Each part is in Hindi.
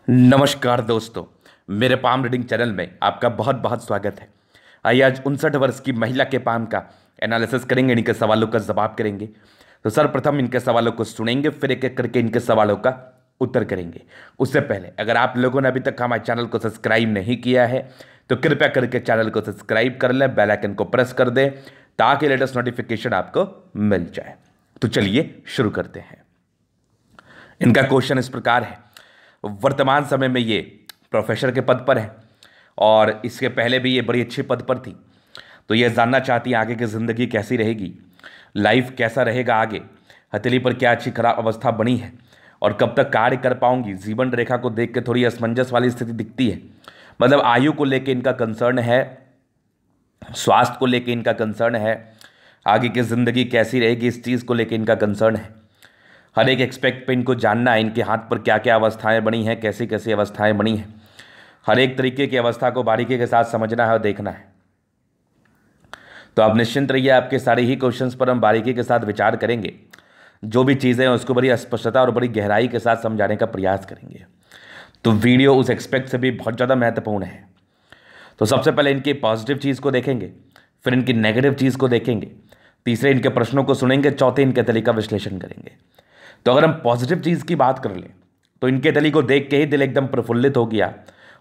नमस्कार दोस्तों, मेरे पाम रीडिंग चैनल में आपका बहुत बहुत स्वागत है। आइए आज 59 वर्ष की महिला के पाम का एनालिसिस करेंगे, इनके सवालों का जवाब करेंगे। तो सर्वप्रथम इनके सवालों को सुनेंगे, फिर एक एक करके इनके सवालों का उत्तर करेंगे। उससे पहले अगर आप लोगों ने अभी तक हमारे चैनल को सब्सक्राइब नहीं किया है तो कृपया करके चैनल को सब्सक्राइब कर लें, बेल आइकन को प्रेस कर दें ताकि लेटेस्ट नोटिफिकेशन आपको मिल जाए। तो चलिए शुरू करते हैं। इनका क्वेश्चन इस प्रकार है, वर्तमान समय में ये प्रोफेसर के पद पर है और इसके पहले भी ये बड़ी अच्छी पद पर थी। तो ये जानना चाहती है आगे की ज़िंदगी कैसी रहेगी, लाइफ कैसा रहेगा आगे, हथेली पर क्या अच्छी खराब अवस्था बनी है और कब तक कार्य कर पाऊंगी। जीवन रेखा को देख के थोड़ी असमंजस वाली स्थिति दिखती है। मतलब आयु को लेके इनका कंसर्न है, स्वास्थ्य को लेके इनका कंसर्न है, आगे की ज़िंदगी कैसी रहेगी इस चीज़ को लेके इनका कंसर्न है। हर एक एक्सपेक्ट पे इनको जानना है, इनके हाथ पर क्या क्या अवस्थाएं बनी हैं, कैसी कैसी अवस्थाएं बनी हैं। हर एक तरीके की अवस्था को बारीकी के साथ समझना है और देखना है। तो आप निश्चिंत रहिए, आपके सारे ही क्वेश्चंस पर हम बारीकी के साथ विचार करेंगे। जो भी चीज़ें हैं उसको बड़ी स्पष्टता और बड़ी गहराई के साथ समझाने का प्रयास करेंगे। तो वीडियो उस एक्सपेक्ट से भी बहुत ज़्यादा महत्वपूर्ण है। तो सबसे पहले इनकी पॉजिटिव चीज़ को देखेंगे, फिर इनकी नेगेटिव चीज़ को देखेंगे, तीसरे इनके प्रश्नों को सुनेंगे, चौथे इनके तरीका विश्लेषण करेंगे। तो अगर हम पॉजिटिव चीज़ की बात कर लें तो इनके तली को देख के ही दिल एकदम प्रफुल्लित हो गया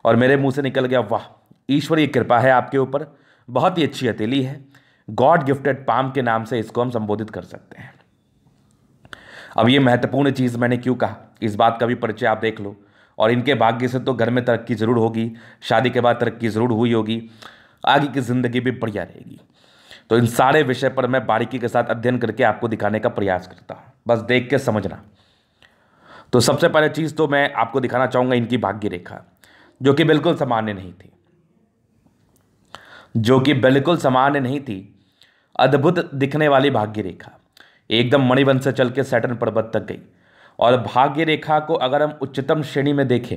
और मेरे मुंह से निकल गया, वाह ईश्वरीय कृपा है आपके ऊपर, बहुत ही अच्छी हथेली है। गॉड गिफ्टेड पाम के नाम से इसको हम संबोधित कर सकते हैं। अब ये महत्वपूर्ण चीज़ मैंने क्यों कहा, इस बात का भी परिचय आप देख लो। और इनके भाग्य से तो घर में तरक्की ज़रूर होगी, शादी के बाद तरक्की ज़रूर हुई होगी, आगे की ज़िंदगी भी बढ़िया रहेगी। तो इन सारे विषय पर मैं बारीकी के साथ अध्ययन करके आपको दिखाने का प्रयास करता हूँ, बस देख के समझना। तो सबसे पहले चीज़ तो मैं आपको दिखाना चाहूँगा इनकी भाग्य रेखा, जो कि बिल्कुल सामान्य नहीं थी, जो कि बिल्कुल सामान्य नहीं थी। अद्भुत दिखने वाली भाग्य रेखा एकदम मणिबन से चल के सैटर्न पर्वत तक गई। और भाग्य रेखा को अगर हम उच्चतम श्रेणी में देखें,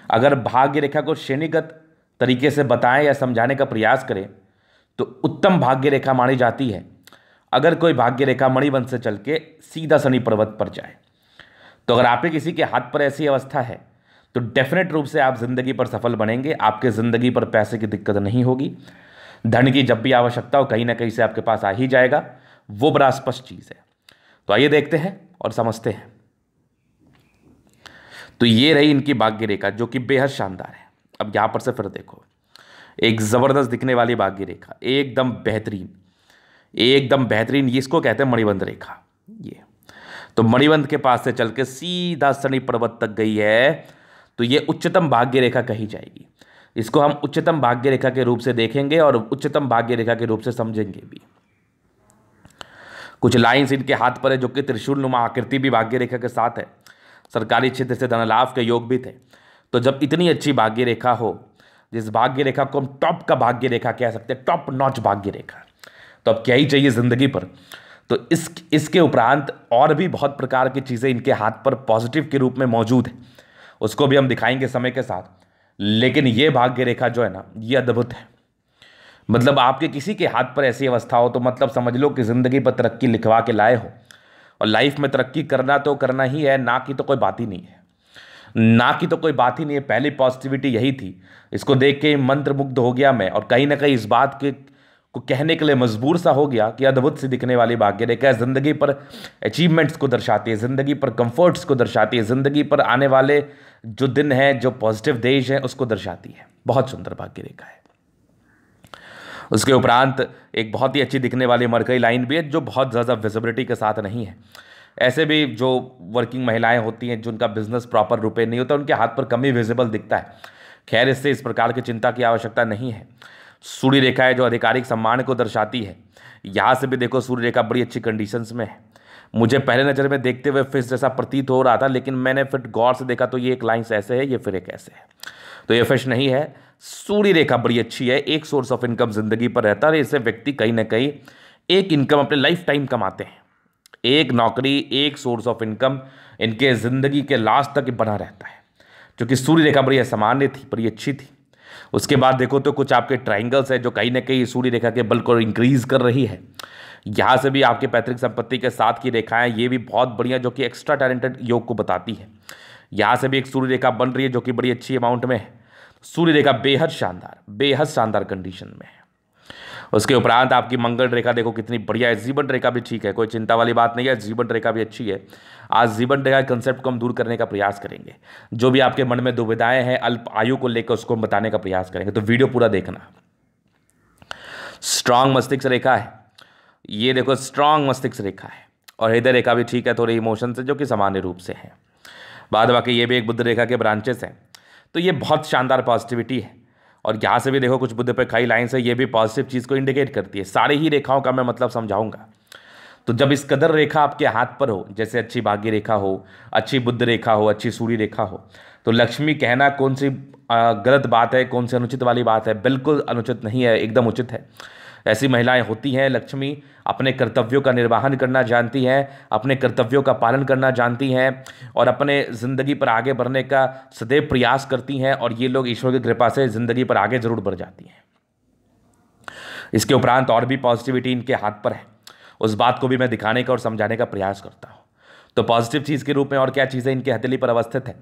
अगर भाग्य रेखा को श्रेणीगत तरीके से बताएं या समझाने का प्रयास करें तो उत्तम भाग्य रेखा मानी जाती है अगर कोई भाग्य रेखा मणिबन से चल के सीधा शनि पर्वत पर जाए। तो अगर आपके किसी के हाथ पर ऐसी अवस्था है तो डेफिनेट रूप से आप जिंदगी पर सफल बनेंगे, आपके ज़िंदगी पर पैसे की दिक्कत नहीं होगी, धन की जब भी आवश्यकता हो कहीं ना कहीं से आपके पास आ ही जाएगा, वो बड़ा स्पष्ट चीज़ है। तो आइए देखते हैं और समझते हैं। तो ये रही इनकी भाग्य रेखा जो कि बेहद शानदार है। अब यहाँ पर से फिर देखो, एक ज़बरदस्त दिखने वाली भाग्य रेखा, एकदम बेहतरीन, एकदम बेहतरीन, इसको कहते हैं मणिबंध रेखा। ये तो मणिबंध के पास से चल के सीधा शनि पर्वत तक गई है, तो ये उच्चतम भाग्य रेखा कही जाएगी। इसको हम उच्चतम भाग्य रेखा के रूप से देखेंगे और उच्चतम भाग्य रेखा के रूप से समझेंगे भी। कुछ लाइंस इनके हाथ पर है जो कि त्रिशूल नुमा आकृति भी भाग्य रेखा के साथ है। सरकारी क्षेत्र से धन लाभ के योग भी थे। तो जब इतनी अच्छी भाग्य रेखा हो, जिस भाग्य रेखा को हम टॉप का भाग्य रेखा कह सकते हैं, टॉप नॉच भाग्य रेखा, तो अब क्या ही चाहिए ज़िंदगी पर। तो इसके उपरांत और भी बहुत प्रकार की चीज़ें इनके हाथ पर पॉजिटिव के रूप में मौजूद है, उसको भी हम दिखाएंगे समय के साथ। लेकिन ये भाग्य रेखा जो है ना, ये अद्भुत है। मतलब आपके किसी के हाथ पर ऐसी अवस्था हो तो मतलब समझ लो कि ज़िंदगी पर तरक्की लिखवा के लाए हो। और लाइफ में तरक्की करना तो करना ही है, ना कि तो कोई बात ही नहीं है, ना की तो कोई बात ही नहीं है। पहली पॉजिटिविटी यही थी। इसको देख के मंत्रमुग्ध हो गया मैं और कहीं ना कहीं इस बात के को कहने के लिए मजबूर सा हो गया कि अद्भुत सी दिखने वाली भाग्य रेखा ज़िंदगी पर अचीवमेंट्स को दर्शाती है, ज़िंदगी पर कंफर्ट्स को दर्शाती है, ज़िंदगी पर आने वाले जो दिन हैं, जो पॉजिटिव देश हैं, उसको दर्शाती है। बहुत सुंदर भाग्य रेखा है। उसके उपरांत एक बहुत ही अच्छी दिखने वाली मरकरी लाइन भी है जो बहुत ज़्यादा विजिबिलिटी के साथ नहीं है। ऐसे भी जो वर्किंग महिलाएं होती हैं जिनका बिजनेस प्रॉपर रूपे नहीं होता, उनके हाथ पर कम ही विजिबल दिखता है। खैर, इससे इस प्रकार की चिंता की आवश्यकता नहीं है। सूर्य रेखा है जो आधिकारिक सम्मान को दर्शाती है। यहाँ से भी देखो सूर्य रेखा बड़ी अच्छी कंडीशंस में है। मुझे पहले नज़र में देखते हुए फिश जैसा प्रतीत हो रहा था, लेकिन मैंने फिर गौर से देखा तो ये एक लाइन ऐसे है, ये फिर एक ऐसे है, तो ये फिश नहीं है। सूर्य रेखा बड़ी अच्छी है, एक सोर्स ऑफ इनकम जिंदगी पर रहता है। इससे व्यक्ति कहीं ना कहीं एक इनकम अपने लाइफ टाइम कमाते हैं। एक नौकरी, एक सोर्स ऑफ इनकम इनके ज़िंदगी के लास्ट तक बना रहता है, क्योंकि सूर्य रेखा बड़ी असामान्य थी, बड़ी अच्छी थी। उसके बाद देखो तो कुछ आपके ट्राइंगल्स है जो कहीं ना कहीं सूर्य रेखा के बल को इंक्रीज कर रही है। यहाँ से भी आपके पैतृक संपत्ति के साथ की रेखाएं, ये भी बहुत बढ़िया, जो कि एक्स्ट्रा टैलेंटेड योग को बताती है। यहाँ से भी एक सूर्य रेखा बन रही है जो कि बड़ी अच्छी अमाउंट में है। सूर्य रेखा बेहद शानदार कंडीशन में है। उसके उपरांत आपकी मंगल रेखा देखो कितनी बढ़िया है। जीवन रेखा भी ठीक है, कोई चिंता वाली बात नहीं है। जीवन रेखा भी अच्छी है। आज जीवन रेखा कंसेप्ट को हम दूर करने का प्रयास करेंगे। जो भी आपके मन में दुविधाएं हैं अल्प आयु को लेकर उसको हम बताने का प्रयास करेंगे, तो वीडियो पूरा देखना। स्ट्रांग मस्तिष्क रेखा है, ये देखो स्ट्रांग मस्तिष्क रेखा है। और हृदय रेखा भी ठीक है, थोड़े इमोशन से जो कि सामान्य रूप से है। बाद बाकी ये भी एक बुध रेखा के ब्रांचेस हैं, तो ये बहुत शानदार पॉजिटिविटी है। और यहाँ से भी देखो कुछ बुध पे खाई लाइन से, ये भी पॉजिटिव चीज़ को इंडिकेट करती है। सारी ही रेखाओं का मैं मतलब समझाऊंगा। तो जब इस कदर रेखा आपके हाथ पर हो, जैसे अच्छी भाग्य रेखा हो, अच्छी बुध रेखा हो, अच्छी सूर्य रेखा हो, तो लक्ष्मी कहना कौन सी गलत बात है, कौन सी अनुचित वाली बात है? बिल्कुल अनुचित नहीं है, एकदम उचित है। ऐसी महिलाएं होती हैं। लक्ष्मी अपने कर्तव्यों का निर्वहन करना जानती हैं, अपने कर्तव्यों का पालन करना जानती हैं और अपने ज़िंदगी पर आगे बढ़ने का सदैव प्रयास करती हैं। और ये लोग ईश्वर की कृपा से ज़िंदगी पर आगे जरूर बढ़ जाती हैं। इसके उपरांत और भी पॉजिटिविटी इनके हाथ पर है, उस बात को भी मैं दिखाने का और समझाने का प्रयास करता हूँ। तो पॉजिटिव चीज़ के रूप में और क्या चीज़ें इनके हथेली पर अवस्थित है,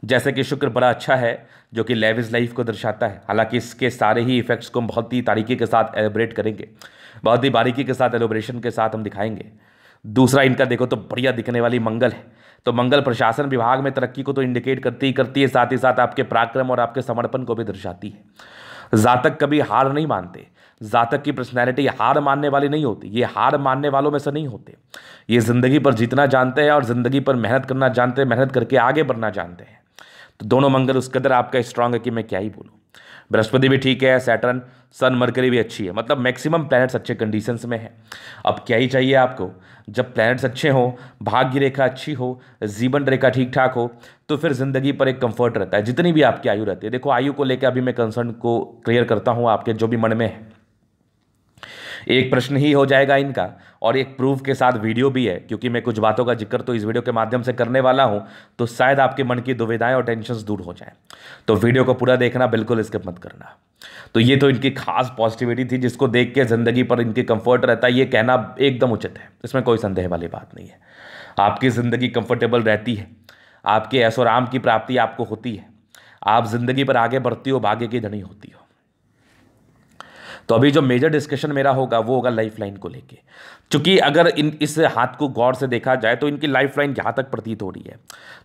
जैसे कि शुक्र बड़ा अच्छा है जो कि लेविश लाइफ को दर्शाता है। हालांकि इसके सारे ही इफेक्ट्स को हम बहुत ही तारीकी के साथ एलिब्रेट करेंगे, बहुत ही बारीकी के साथ एलिब्रेशन के साथ हम दिखाएंगे। दूसरा इनका देखो तो बढ़िया दिखने वाली मंगल है। तो मंगल प्रशासन विभाग में तरक्की को तो इंडिकेट करती है, साथ ही साथ आपके पराक्रम और आपके समर्पण को भी दर्शाती है। जातक कभी हार नहीं मानते। जातक की पर्सनैलिटी हार मानने वाली नहीं होती, ये हार मानने वालों में से नहीं होते। ये ज़िंदगी पर जीतना जानते हैं और ज़िंदगी पर मेहनत करना जानते हैं, मेहनत करके आगे बढ़ना जानते हैं। तो दोनों मंगल उस कदर आपका स्ट्रांग है कि मैं क्या ही बोलूँ। बृहस्पति भी ठीक है, सैटर्न, सन, मरकरी भी अच्छी है। मतलब मैक्सिमम प्लैनेट्स अच्छे कंडीशंस में है। अब क्या ही चाहिए आपको? जब प्लैनेट्स अच्छे हों, भाग्य रेखा अच्छी हो, जीवन रेखा ठीक ठाक हो, तो फिर ज़िंदगी पर एक कंफर्ट रहता है, जितनी भी आपकी आयु रहती है। देखो आयु को लेकर अभी मैं कंसर्न को क्लियर करता हूँ आपके जो भी मन में है। एक प्रश्न ही हो जाएगा इनका और एक प्रूफ के साथ वीडियो भी है, क्योंकि मैं कुछ बातों का जिक्र तो इस वीडियो के माध्यम से करने वाला हूं, तो शायद आपके मन की दुविधाएं और टेंशन्स दूर हो जाएं। तो वीडियो को पूरा देखना, बिल्कुल स्किप मत करना। तो ये तो इनकी खास पॉजिटिविटी थी जिसको देख के जिंदगी पर इनकी कंफर्ट रहता है, ये कहना एकदम उचित है, इसमें कोई संदेह वाली बात नहीं है। आपकी ज़िंदगी कंफर्टेबल रहती है, आपके ऐशो आराम की प्राप्ति आपको होती है, आप जिंदगी पर आगे बढ़ती हो, भाग्य की धनी होती हो। तो अभी जो मेजर डिस्कशन मेरा होगा वो होगा लाइफ लाइन को लेके, क्योंकि अगर इस हाथ को गौर से देखा जाए तो इनकी लाइफ लाइन यहाँ तक प्रतीत हो रही है।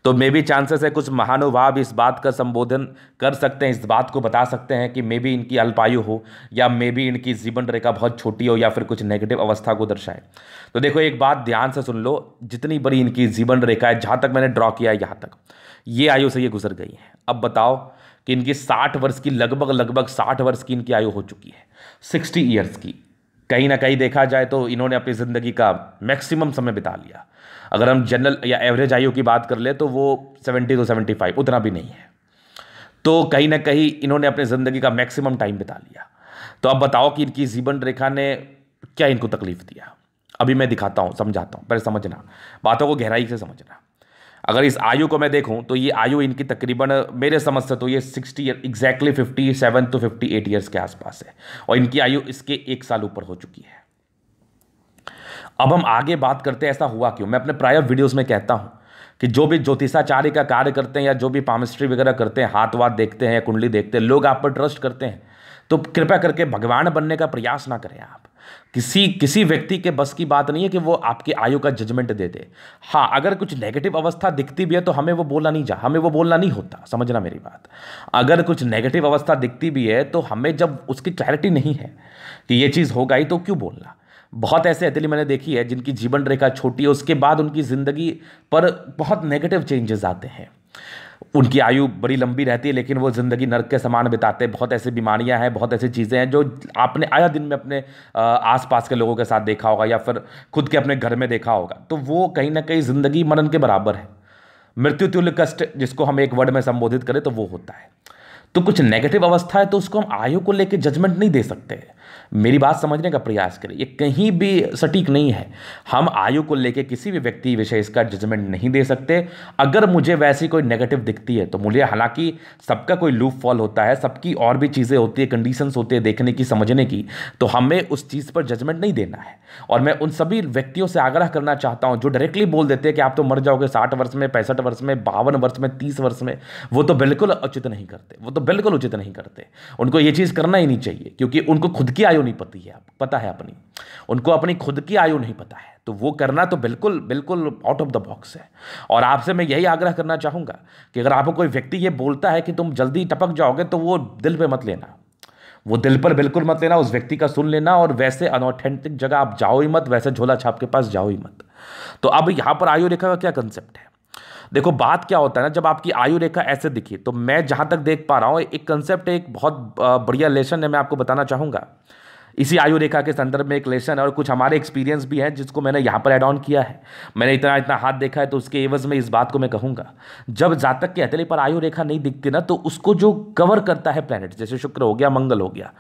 तो मे भी चांसेस है कुछ महानुभाव इस बात का संबोधन कर सकते हैं, इस बात को बता सकते हैं कि मे भी इनकी अल्पायु हो या मे भी इनकी जीवन रेखा बहुत छोटी हो या फिर कुछ नेगेटिव अवस्था को दर्शाए। तो देखो एक बात ध्यान से सुन लो, जितनी बड़ी इनकी जीवन रेखा है, जहाँ तक मैंने ड्रॉ किया है यहाँ तक, ये आयु से ये गुजर गई है। अब बताओ कि इनकी 60 वर्ष की लगभग 60 वर्ष की इनकी आयु हो चुकी है, 60 ईयर्स की। कहीं ना कहीं देखा जाए तो इन्होंने अपनी ज़िंदगी का मैक्सिमम समय बिता लिया। अगर हम जनरल या एवरेज आयु की बात कर ले तो वो 70 to 75, उतना भी नहीं है। तो कहीं ना कहीं इन्होंने अपनी ज़िंदगी का मैक्सिमम टाइम बिता लिया। तो अब बताओ कि इनकी जीवन रेखा ने क्या इनको तकलीफ दिया। अभी मैं दिखाता हूँ, समझाता हूँ, पहले समझना, बातों को गहराई से समझना। अगर इस आयु को मैं देखूं तो ये आयु इनकी तकरीबन मेरे समझ से तो ये 60 एग्जैक्टली 57 to 58 ईयर्स के आसपास है, और इनकी आयु इसके 1 साल ऊपर हो चुकी है। अब हम आगे बात करते हैं ऐसा हुआ क्यों। मैं अपने प्रायर वीडियोस में कहता हूं कि जो भी ज्योतिषाचार्य का कार्य करते हैं या जो भी पामिस्ट्री वगैरह करते हैं, हाथ वाथ देखते हैं या कुंडली देखते हैं, लोग आप पर ट्रस्ट करते हैं, तो कृपया करके भगवान बनने का प्रयास ना करें आप। किसी व्यक्ति के बस की बात नहीं है कि वो आपकी आयु का जजमेंट दे दे। हाँ, अगर कुछ नेगेटिव अवस्था दिखती भी है तो हमें वो बोलना नहीं होता, समझना मेरी बात। अगर कुछ नेगेटिव अवस्था दिखती भी है तो हमें, जब उसकी क्लैरिटी नहीं है कि ये चीज़ होगा ही, तो क्यों बोलना। बहुत ऐसे अतली मैंने देखी है जिनकी जीवन रेखा छोटी है, उसके बाद उनकी ज़िंदगी पर बहुत नेगेटिव चेंजेस आते हैं। उनकी आयु बड़ी लंबी रहती है लेकिन वो ज़िंदगी नर्क के समान बिताते हैं। बहुत ऐसी बीमारियां हैं, बहुत ऐसी चीज़ें हैं जो आपने आया दिन में अपने आसपास के लोगों के साथ देखा होगा या फिर खुद के अपने घर में देखा होगा। तो वो कहीं ना कहीं ज़िंदगी मरण के बराबर है, मृत्यु तुल्य कष्ट, जिसको हम एक वर्ड में संबोधित करें तो वो होता है। तो कुछ नेगेटिव अवस्था है तो उसको हम आयु को लेकर जजमेंट नहीं दे सकते। मेरी बात समझने का प्रयास करें, ये कहीं भी सटीक नहीं है। हम आयु को लेकर किसी भी व्यक्ति विशेष का जजमेंट नहीं दे सकते। अगर मुझे वैसी कोई नेगेटिव दिखती है तो मुझे, हालांकि सबका कोई लूप फॉल होता है, सबकी और भी चीज़ें होती है, कंडीशंस होती है देखने की, समझने की, तो हमें उस चीज़ पर जजमेंट नहीं देना है। और मैं उन सभी व्यक्तियों से आग्रह करना चाहता हूं जो डायरेक्टली बोल देते हैं कि आप तो मर जाओगे 60 वर्ष में, 65 वर्ष में, 52 वर्ष में, 30 वर्ष में, वो तो बिल्कुल उचित नहीं करते, वो तो बिल्कुल उचित नहीं करते। उनको ये चीज़ करना ही नहीं चाहिए, क्योंकि उनको खुद की आयु नहीं पता है अपनी, उनको अपनी खुद की आयु नहीं पता है, तो वो करना तो बिल्कुल बिल्कुल आउट ऑफ द बॉक्स है। और आपसे मैं यही आग्रह करना चाहूँगा कि अगर आपको कोई व्यक्ति ये बोलता है कि तुम जल्दी टपक जाओगे, तो वो दिल पे मत लेना, वो दिल पर बिल्कुल मत लेना, उस व्यक्ति का सुन लेना, और वैसे अनऑथेंटिक जगह आप जाओ ही मत, वैसे झोला छाप के पास जाओ ही मत। तो अब यहाँ पर आयु रेखा का क्या कंसेप्ट है? देखो, बात क्या होता है ना, जब आपकी आयु रेखा ऐसे दिखी, तो मैं जहां तक देख पा रहा हूं एक कंसेप्ट, एक बहुत बढ़िया लेसन है, मैं आपको बताना चाहूंगा। इसी आयु रेखा के संदर्भ में एक लेसन है और कुछ हमारे एक्सपीरियंस भी हैं जिसको मैंने यहाँ पर ऐड ऑन किया है। मैंने इतना इतना हाथ देखा है, तो उसके एवज में इस बात को मैं कहूँगा, जब जातक के हथेली पर आयु रेखा नहीं दिखती ना, तो उसको जो कवर करता है प्लैनेट, जैसे शुक्र हो गया, मंगल हो गया,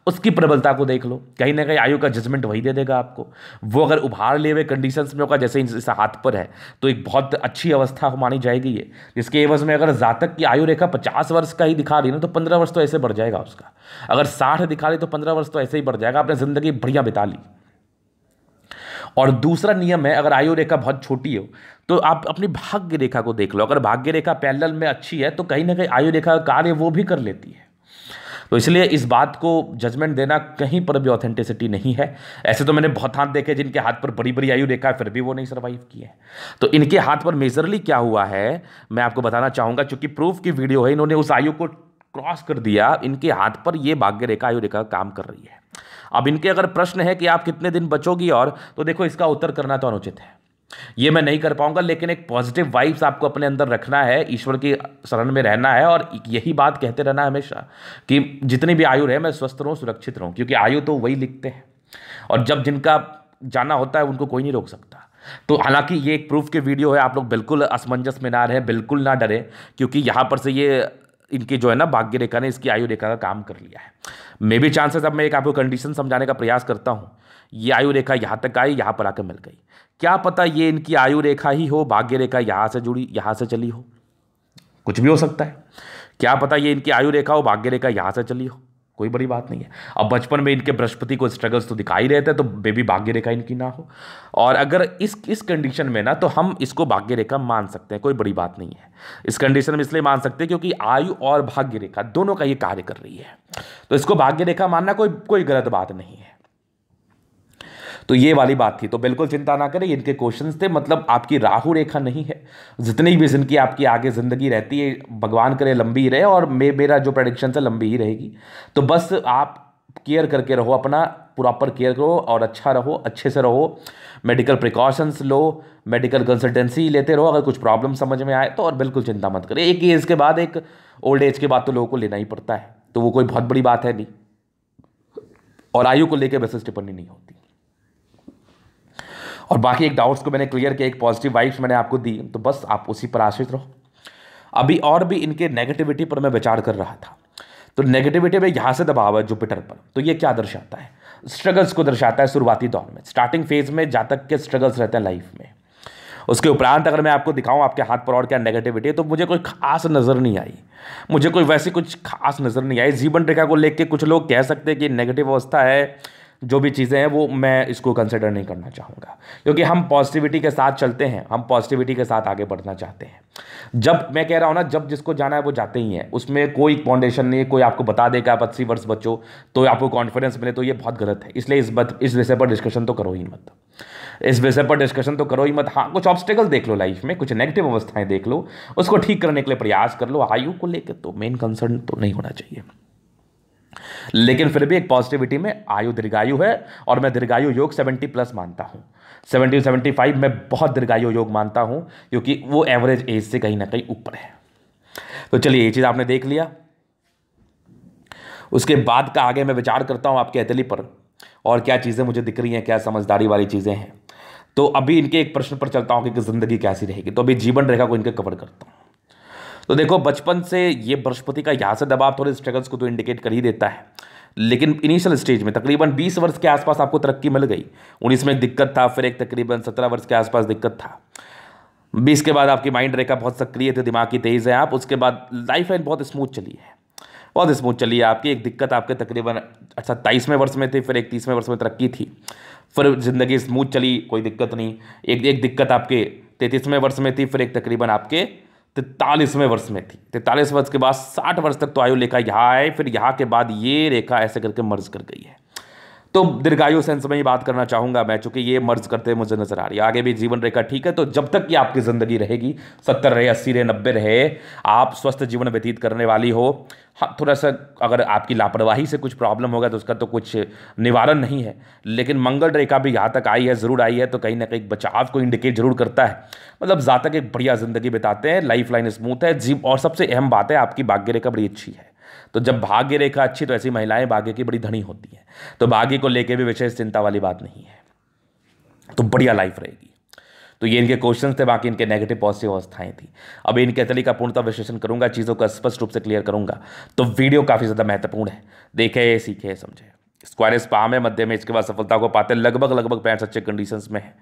उसकी प्रबलता को देख लो, कहीं ना कहीं आयु का जजमेंट वही दे देगा आपको। वो अगर उभार लिए हुए कंडीशंस में होगा, जैसे इस हाथ पर है, तो एक बहुत अच्छी अवस्था मानी जाएगी ये, जिसके एवज में अगर जातक की आयु रेखा 50 वर्ष का ही दिखा रही ना, तो 15 वर्ष तो ऐसे बढ़ जाएगा उसका। अगर 60 दिखा रही तो 15 वर्ष तो ऐसे ही बढ़ जाएगा, आपने जिंदगी बढ़िया बिता ली। और दूसरा नियम है, अगर आयु रेखा बहुत छोटी हो तो आप अपनी भाग्य रेखा को देख लो, अगर भाग्य रेखा पैरेलल में अच्छी है तो कहीं ना कहीं आयु रेखा का कार्य वो भी कर लेती है। तो इसलिए इस बात को जजमेंट देना कहीं पर भी ऑथेंटिसिटी नहीं है। ऐसे तो मैंने बहुत हाथ देखे जिनके हाथ पर बड़ी बड़ी आयु रेखा है, फिर भी वो नहीं सर्वाइव किए हैं। तो इनके हाथ पर मेजरली क्या हुआ है मैं आपको बताना चाहूंगा, चूंकि प्रूफ की वीडियो है, इन्होंने उस आयु को क्रॉस कर दिया, इनके हाथ पर ये भाग्य रेखा आयु रेखा काम कर रही है। अब इनके अगर प्रश्न है कि आप कितने दिन बचोगी, और तो देखो इसका उत्तर करना तो अनुचित है, ये मैं नहीं कर पाऊंगा, लेकिन एक पॉजिटिव वाइब्स आपको अपने अंदर रखना है, ईश्वर की शरण में रहना है, और यही बात कहते रहना है हमेशा कि जितनी भी आयु रहे मैं स्वस्थ रहूं, सुरक्षित रहूं, क्योंकि आयु तो वही लिखते हैं, और जब जिनका जाना होता है उनको कोई नहीं रोक सकता। तो हालांकि ये एक प्रूफ की वीडियो है, आप लोग बिल्कुल असमंजस में ना रहे, बिल्कुल ना डरे, क्योंकि यहाँ पर से ये इनकी जो है ना भाग्य रेखा ने इसकी आयु रेखा का काम कर लिया है। मे भी चांसेस, अब मैं एक आपको कंडीशन समझाने का प्रयास करता हूँ, ये आयु रेखा यहाँ तक आई, यहाँ पर आकर मिल गई, क्या पता ये इनकी आयु रेखा ही हो, भाग्य रेखा यहाँ से जुड़ी, यहाँ से चली हो, कुछ भी हो सकता है। क्या पता ये इनकी आयु रेखा हो, भाग्य रेखा यहाँ से चली हो, कोई बड़ी बात नहीं है। अब बचपन में इनके बृहस्पति को स्ट्रगल्स तो दिखाई रहे थे, तो बेबी भाग्य रेखा इनकी ना हो, और अगर इस कंडीशन में ना, तो हम इसको भाग्य रेखा मान सकते हैं, कोई बड़ी बात नहीं है। इस कंडीशन में इसलिए मान सकते हैं क्योंकि आयु और भाग्य रेखा दोनों का ये कार्य कर रही है, तो इसको भाग्य रेखा मानना कोई गलत बात नहीं है। तो ये वाली बात थी, तो बिल्कुल चिंता ना करें, इनके क्वेश्चंस थे, मतलब आपकी राहु रेखा नहीं है, जितनी भी जिनकी आपकी आगे जिंदगी रहती है, भगवान करे लंबी ही रहे, और मेरा जो प्रेडिक्शन है लंबी ही रहेगी। तो बस आप केयर करके रहो, अपना प्रॉपर केयर करो, और अच्छा रहो, अच्छे से रहो, मेडिकल प्रिकॉशंस लो, मेडिकल कंसल्टेंसी लेते रहो अगर कुछ प्रॉब्लम समझ में आए तो, और बिल्कुल चिंता मत करें। एक एज के बाद, एक ओल्ड एज के बाद तो लोगों को लेना ही पड़ता है, तो वो कोई बहुत बड़ी बात है नहीं, और आयु को लेकर वैसे टिप्पणी नहीं होती। और बाकी एक डाउट्स को मैंने क्लियर किया, एक पॉजिटिव वाइब्स मैंने आपको दी, तो बस आप उसी पर आश्रित रहो। अभी और भी इनके नेगेटिविटी पर मैं विचार कर रहा था, तो नेगेटिविटी में यहाँ से दबाव है जुपिटर पर, तो ये क्या दर्शाता है? स्ट्रगल्स को दर्शाता है शुरुआती दौर में, स्टार्टिंग फेज में जातक के स्ट्रगल्स रहते हैं लाइफ में। उसके उपरांत अगर मैं आपको दिखाऊं आपके हाथ पर और क्या नेगेटिविटी है, तो मुझे कोई खास नज़र नहीं आई, मुझे कोई वैसी कुछ खास नज़र नहीं आई। जीवन रेखा को लेकर कुछ लोग कह सकते हैं कि नेगेटिव अवस्था है, जो भी चीज़ें हैं वो मैं इसको कंसिडर नहीं करना चाहूँगा, क्योंकि हम पॉजिटिविटी के साथ चलते हैं, हम पॉजिटिविटी के साथ आगे बढ़ना चाहते हैं। जब मैं कह रहा हूँ ना, जब जिसको जाना है वो जाते ही हैं, उसमें कोई फाउंडेशन नहीं है, कोई आपको बता देगा आप 80 वर्ष बचो तो आपको कॉन्फिडेंस मिले, तो ये बहुत गलत है। इसलिए इस विषय पर डिस्कशन तो करो ही मत, इस विषय पर डिस्कशन तो करो ही मत। हाँ, कुछ ऑब्स्टेकल देख लो लाइफ में, कुछ नेगेटिव अवस्थाएं देख लो, उसको ठीक करने के लिए प्रयास कर लो। आयु को लेकर तो मेन कंसर्न तो नहीं होना चाहिए, लेकिन फिर भी एक पॉजिटिविटी में आयु दीर्घायु है, और मैं दीर्घायु योग 70+ मानता हूं, 70-75 में बहुत दीर्घायु योग मानता हूं, क्योंकि वो एवरेज एज से कहीं ना कहीं ऊपर है। तो चलिए, ये चीज़ आपने देख लिया, उसके बाद का आगे मैं विचार करता हूं आपके हथेली पर और क्या चीज़ें मुझे दिख रही हैं, क्या समझदारी वाली चीज़ें हैं। तो अभी इनके एक प्रश्न पर चलता हूं कि ज़िंदगी कैसी रहेगी, तो अभी जीवन रेखा को इनके कवर करता हूं। तो देखो, बचपन से ये बृहस्पति का यहाँ से दबाव थोड़े स्ट्रगल्स को तो इंडिकेट कर ही देता है, लेकिन इनिशियल स्टेज में तकरीबन 20 वर्ष के आसपास आपको तरक्की मिल गई। 19 में एक दिक्कत था, फिर एक तकरीबन 17 वर्ष के आसपास दिक्कत था। 20 के बाद आपकी माइंड रेखा बहुत सक्रिय थी, दिमाग की तेज है आप, उसके बाद लाइफ लाइन बहुत स्मूथ चली है, बहुत स्मूथ चली है आपकी। एक दिक्कत आपके तकरीबन 27वें वर्ष में थी, फिर एक 30वें वर्ष में तरक्की थी, फिर ज़िंदगी स्मूथ चली, कोई दिक्कत नहीं। एक दिक्कत आपके 33वें वर्ष में थी, फिर एक तकरीबन आपके 43वें वर्ष में थी। 43 वर्ष के बाद 60 वर्ष तक तो आयु रेखा यहाँ आए, फिर यहाँ के बाद ये रेखा ऐसे करके मर्ज कर गई है। तो दीर्घायु सेंस में ही बात करना चाहूँगा मैं, चूंकि ये मर्ज करते मुझे नजर आ रही है। आगे भी जीवन रेखा ठीक है, तो जब तक कि आपकी ज़िंदगी रहेगी, 70 रहे, 80 रहे, 90 रहे, आप स्वस्थ जीवन व्यतीत करने वाली हो। हाँ, थोड़ा सा अगर आपकी लापरवाही से कुछ प्रॉब्लम होगा तो उसका तो कुछ निवारण नहीं है, लेकिन मंगल रेखा भी यहाँ तक आई है, ज़रूर आई है, तो कहीं ना कहीं बचाव को इंडिकेट जरूर करता है। मतलब जातक एक बढ़िया ज़िंदगी बिताते हैं, लाइफ लाइन स्मूथ है जी। और सबसे अहम बात है, आपकी भाग्य रेखा बड़ी अच्छी है। तो जब भाग्य रेखा अच्छी, तो ऐसी महिलाएं भाग्य की बड़ी धनी होती हैं, तो भाग्य को लेकर भी विशेष चिंता वाली बात नहीं है, तो बढ़िया लाइफ रहेगी। तो ये इनके क्वेश्चन थे, बाकी इनके नेगेटिव पॉजिटिव अवस्थाएं थी। अब इनके तली का पूर्णतः विश्लेषण करूंगा, चीज़ों को स्पष्ट रूप से क्लियर करूंगा, तो वीडियो काफ़ी ज़्यादा महत्वपूर्ण है। देखे, सीखे, समझे। स्क्वायर पा में मध्य में, इसके बाद सफलता को पाते लगभग 65 अच्छे कंडीशंस में है।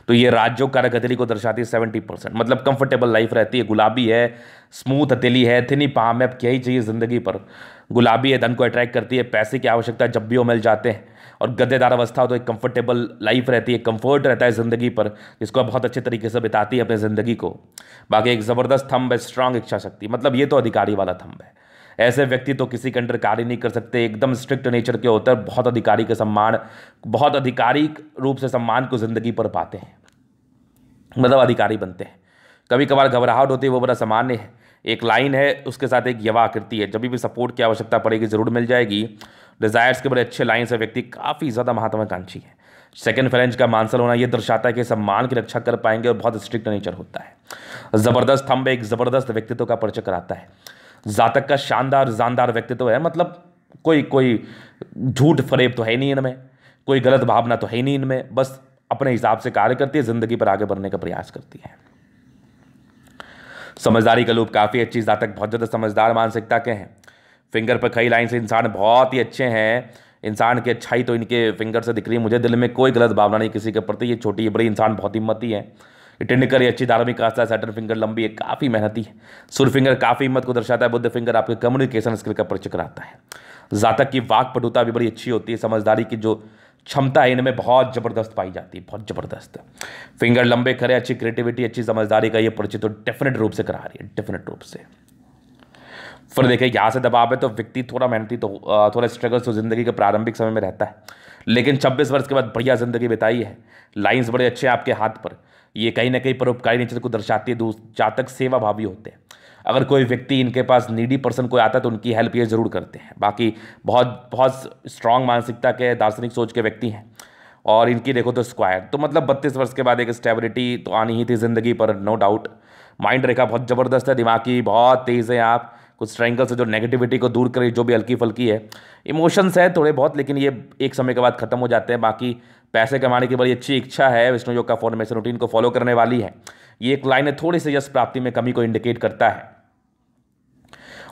तो ये राजयोग कारक हथेली को दर्शाती है 70%, मतलब कंफर्टेबल लाइफ रहती है। गुलाबी है, स्मूथ हथेली है, थिनी पाम है, अब क्या ही चाहिए ज़िंदगी पर। गुलाबी है, धन को अट्रैक्ट करती है, पैसे की आवश्यकता जब भी वो मिल जाते हैं। और गद्देदार अवस्था हो तो एक कंफर्टेबल लाइफ रहती है, कंफर्ट रहता है ज़िंदगी पर, जिसको बहुत अच्छे तरीके से बिताती है अपने ज़िंदगी को। बाकी एक ज़बरदस्त थंब है, स्ट्रांग इच्छा शक्ति, मतलब ये तो अधिकारी वाला थंब है। ऐसे व्यक्ति तो किसी के अंडर कार्य नहीं कर सकते, एकदम स्ट्रिक्ट नेचर के होते हैं, बहुत अधिकारी के सम्मान, बहुत आधिकारिक रूप से सम्मान को ज़िंदगी पर पाते हैं, मतलब अधिकारी बनते हैं। कभी कभार घबराहट होती है, वो बड़ा सामान्य है। एक लाइन है, उसके साथ एक यवा आकृति है, जब भी सपोर्ट की आवश्यकता पड़ेगी ज़रूर मिल जाएगी। डिज़ायर्स के बड़े अच्छे लाइन से व्यक्ति काफ़ी ज़्यादा महत्वाकांक्षी है। सेकंड फ्रेंच का मानसल होना ये दर्शाता है कि सम्मान की रक्षा कर पाएंगे, और बहुत स्ट्रिक्ट नेचर होता है। ज़बरदस्त थंब एक ज़बरदस्त व्यक्तित्व का परिचय कराता है। जातक का जानदार व्यक्तित्व है, मतलब कोई झूठ फरेब तो है नहीं इनमें, कोई गलत भावना तो है नहीं इनमें, बस अपने हिसाब से कार्य करती है, जिंदगी पर आगे बढ़ने का प्रयास करती है। समझदारी का लूप काफ़ी अच्छी, जातक बहुत ज़्यादा समझदार मानसिकता के हैं। फिंगर पर कई लाइन से इंसान बहुत ही अच्छे हैं। इंसान की अच्छाई तो इनके फिंगर से दिख रही है मुझे, दिल में कोई गलत भावना नहीं किसी के प्रति। ये छोटी बड़ी इंसान बहुत हिम्मती है। टिंडकर अच्छी धार्मिक आस्था, सैटर्न फिंगर लंबी है, काफ़ी मेहनती है। सुर फिंगर काफ़ी हिम्मत को दर्शाता है। बुद्ध फिंगर आपके कम्युनिकेशन स्किल का परिचय कराता है। जातक की वाक पटुता भी बड़ी अच्छी होती है। समझदारी की जो क्षमता है इनमें बहुत ज़बरदस्त पाई जाती है, बहुत ज़बरदस्त। फिंगर लंबे खड़े, अच्छी क्रिएटिविटी, अच्छी समझदारी का ये परिचय तो डेफिनेट रूप से करा रही है, डेफिनेट रूप से। फिर देखिए यहाँ से दबाव है तो व्यक्ति थोड़ा मेहनती, तो थोड़ा स्ट्रगल्स तो जिंदगी के प्रारंभिक समय में रहता है, लेकिन 26 वर्ष के बाद बढ़िया जिंदगी बिताई है। लाइंस बड़े अच्छे हैं आपके हाथ पर, ये कहीं ना कहीं परोपकारी नेचर को दर्शाती है। जातक सेवा भावी होते हैं। अगर कोई व्यक्ति इनके पास नीडी पर्सन कोई आता है तो उनकी हेल्प ये जरूर करते हैं। बाकी बहुत बहुत स्ट्रांग मानसिकता के, दार्शनिक सोच के व्यक्ति हैं। और इनकी देखो तो स्क्वायर, तो मतलब 32 वर्ष के बाद एक स्टेबिलिटी तो आनी ही थी जिंदगी पर, नो डाउट। माइंड रेखा बहुत ज़बरदस्त है, दिमाग की बहुत तेज़ है आप। कुछ ट्रायंगल से जो नेगेटिविटी को दूर करे, जो भी हल्की फल्की है, इमोशंस है थोड़े बहुत, लेकिन ये एक समय के बाद खत्म हो जाते हैं। बाकी पैसे कमाने की बड़ी अच्छी इच्छा है, विष्णु योग का फॉर्मेशन रूटीन को फॉलो करने वाली है। ये एक लाइन है, थोड़ी सी यश प्राप्ति में कमी को इंडिकेट करता है।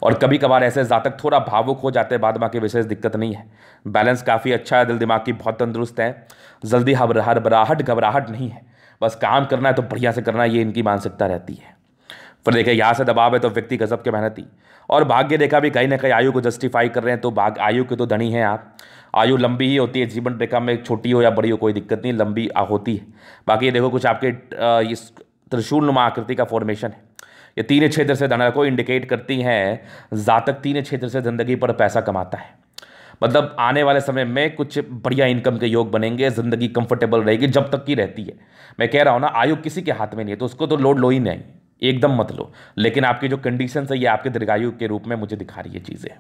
और कभी कभार ऐसे जातक थोड़ा भावुक हो जाते हैं, बाद बाकी विशेष दिक्कत नहीं है। बैलेंस काफ़ी अच्छा है, दिल दिमाग की बहुत तंदुरुस्त है। जल्दी हड़बड़ाहट घबराहट नहीं है, बस काम करना है तो बढ़िया से करना है, ये इनकी मानसिकता रहती है। फिर देखिए यहाँ से दबाव है तो व्यक्ति गजब के मेहनती। और भाग्य रेखा भी कहीं ना कहीं आयु को जस्टिफाई कर रहे हैं, तो आयु के तो धनी हैं आप। आयु लंबी ही होती है, जीवन रेखा में छोटी हो या बड़ी हो कोई दिक्कत नहीं, लंबी होती है। बाकी ये देखो कुछ आपके इस त्रिशूल नुमा आकृति का फॉर्मेशन है। ये तीन क्षेत्र से धन को इंडिकेट करती हैं। जातक तीन क्षेत्र से जिंदगी पर पैसा कमाता है, मतलब आने वाले समय में कुछ बढ़िया इनकम के योग बनेंगे, जिंदगी कंफर्टेबल रहेगी जब तक की रहती है। मैं कह रहा हूँ ना, आयु किसी के हाथ में नहीं है, तो उसको तो लोड लो ही नहीं, एकदम मत लो। लेकिन आपकी जो कंडीशन है ये आपके दीर्घायु के रूप में मुझे दिखा रही है चीज़ें।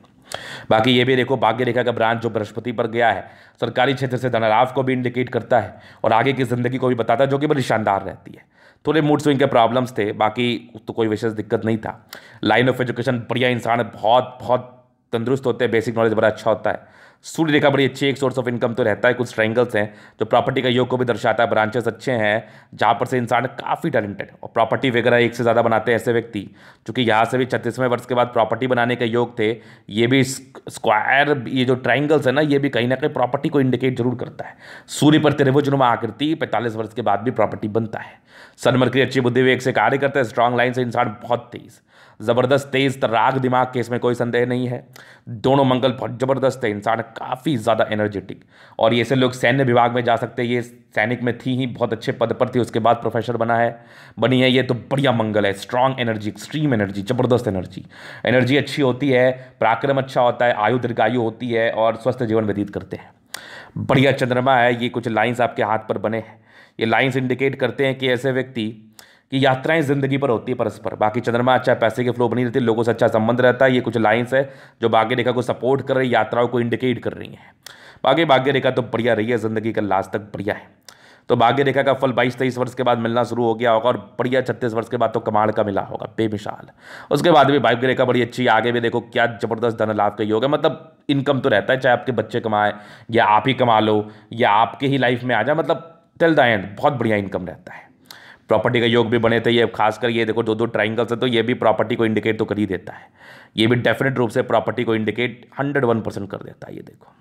बाकी ये भी देखो भाग्य रेखा का ब्रांच जो बृहस्पति पर गया है, सरकारी क्षेत्र से धनलाभ को भी इंडिकेट करता है और आगे की जिंदगी को भी बताता है, जो कि बड़ी शानदार रहती है। थोड़े मूड स्विंग के प्रॉब्लम्स थे, बाकी तो कोई विशेष दिक्कत नहीं था। लाइन ऑफ एजुकेशन बढ़िया, इंसान बहुत बहुत तंदुरुस्त होते हैं, बेसिक नॉलेज बड़ा अच्छा होता है। सूर्य रेखा बड़ी अच्छी एक सोर्स ऑफ इनकम तो रहता है। कुछ ट्रायंगल्स हैं जो प्रॉपर्टी का योग को भी दर्शाता है। ब्रांचेस अच्छे हैं जहाँ पर से इंसान काफ़ी टैलेंटेड और प्रॉपर्टी वगैरह एक से ज़्यादा बनाते हैं ऐसे व्यक्ति, क्योंकि यहाँ से भी 36वें वर्ष के बाद प्रॉपर्टी बनाने के योग थे। ये भी स्क्वायर, ये जो ट्राइंगल्स है ना, ये भी कहीं ना कहीं प्रॉपर्टी को इंडिकेट जरूर करता है। सूर्य पर त्रिभुजनुमा आकृति 45 वर्ष के बाद भी प्रॉपर्टी बनता है। सन मरकरी अच्छी बुद्धि विवेक से कार्य करता है। स्ट्रांग लाइन से इंसान बहुत तेज, जबरदस्त तेज तर्राक दिमाग के, इसमें कोई संदेह नहीं है। दोनों मंगल बहुत जबरदस्त है, इंसान काफ़ी ज़्यादा एनर्जेटिक। और ये से लोग सैन्य विभाग में जा सकते हैं। ये सैनिक में थी ही, बहुत अच्छे पद पर थी, उसके बाद प्रोफेसर बनी है। ये तो बढ़िया मंगल है। स्ट्रांग एनर्जी, एक्सट्रीम एनर्जी, जबरदस्त एनर्जी। एनर्जी अच्छी होती है, पराक्रम अच्छा होता है, आयु दीर्घायु होती है और स्वस्थ जीवन व्यतीत करते हैं। बढ़िया चंद्रमा है। ये कुछ लाइंस आपके हाथ पर बने हैं। ये लाइंस इंडिकेट करते हैं कि ऐसे व्यक्ति की यात्राएं जिंदगी पर होती है परस्पर। बाकी चंद्रमा अच्छा, पैसे के फ्लो बनी रहती है, लोगों से अच्छा संबंध रहता है। ये कुछ लाइंस है जो भाग्य रेखा को सपोर्ट कर रही, यात्राओं को इंडिकेट कर रही हैं। बाकी भाग्य रेखा तो बढ़िया रही है, जिंदगी का लास्ट तक बढ़िया है। तो भाग्य रेखा का फल 22-23 वर्ष के बाद मिलना शुरू हो गया होगा और बढ़िया 36 वर्ष के बाद तो कमाल का मिला होगा, बेमिसाल। उसके बाद भी भाग्य रेखा बड़ी अच्छी, आगे भी देखो क्या जबरदस्त धन लाभ का योग है। मतलब इनकम तो रहता है, चाहे आपके बच्चे कमाए या आप ही कमा लो या आपके ही लाइफ में आ जाए, मतलब टिल द एंड बहुत बढ़िया इनकम रहता है। प्रॉपर्टी का योग भी बने थे। ये खासकर ये देखो दो ट्राइंगल्स है, तो ये भी प्रॉपर्टी को इंडिकेट तो कर ही देता है। ये भी डेफिनेट रूप से प्रॉपर्टी को इंडिकेट 101% कर देता है। ये देखो,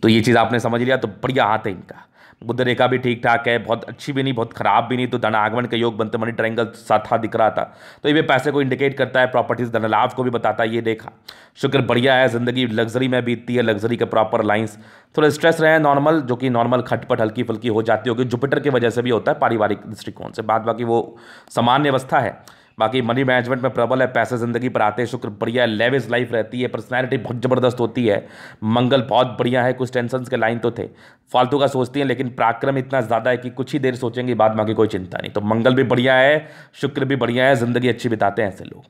तो ये चीज़ आपने समझ लिया, तो बढ़िया हाथ है इनका। बुध रेखा भी ठीक ठाक है, बहुत अच्छी भी नहीं बहुत खराब भी नहीं। तो धन आगमन का योग बनते, मनी ट्रायंगल साथा दिख रहा था, तो ये भी पैसे को इंडिकेट करता है, प्रॉपर्टीज धन लाभ को भी बताता है। ये देखा, शुक्र बढ़िया है, जिंदगी लग्जरी में बीतती है, लग्जरी के प्रॉपर लाइंस। थोड़ा स्ट्रेस रहे नॉर्मल, जो कि नॉर्मल खटपट हल्की फुल्की हो जाती होगी, जुपिटर की वजह से भी होता है पारिवारिक दृष्टिकोण से। बाकी वो सामान्य अवस्था है। बाकी मनी मैनेजमेंट में प्रबल है, पैसे जिंदगी पर आते हैं, शुक्र बढ़िया है, लेविश लाइफ रहती है, पर्सनैलिटी बहुत जबरदस्त होती है, मंगल बहुत बढ़िया है। कुछ टेंशन के लाइन तो थे, फालतू का सोचती हैं, लेकिन पराक्रम इतना ज़्यादा है कि कुछ ही देर सोचेंगे, बाद में आगे कोई चिंता नहीं। तो मंगल भी बढ़िया है, शुक्र भी बढ़िया है, जिंदगी अच्छी बिताते हैं ऐसे लोग।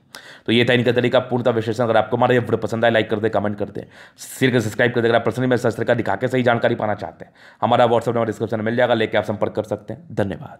तो ये था इनका तरीका पूर्णता विश्लेषण। अगर आपको हमारा ये वीडियो पसंद आए, लाइक कर दे, कमेंट कर दे, शेयर कर, सब्सक्राइब कर दे। अगर आप पर्सनली मेरे शास्त्र का दिखा के सही जानकारी पाना चाहते हैं, हमारा व्हाट्सएप नंबर डिस्क्रिप्शन में मिल जाएगा, लेके आप संपर्क कर सकते हैं। धन्यवाद।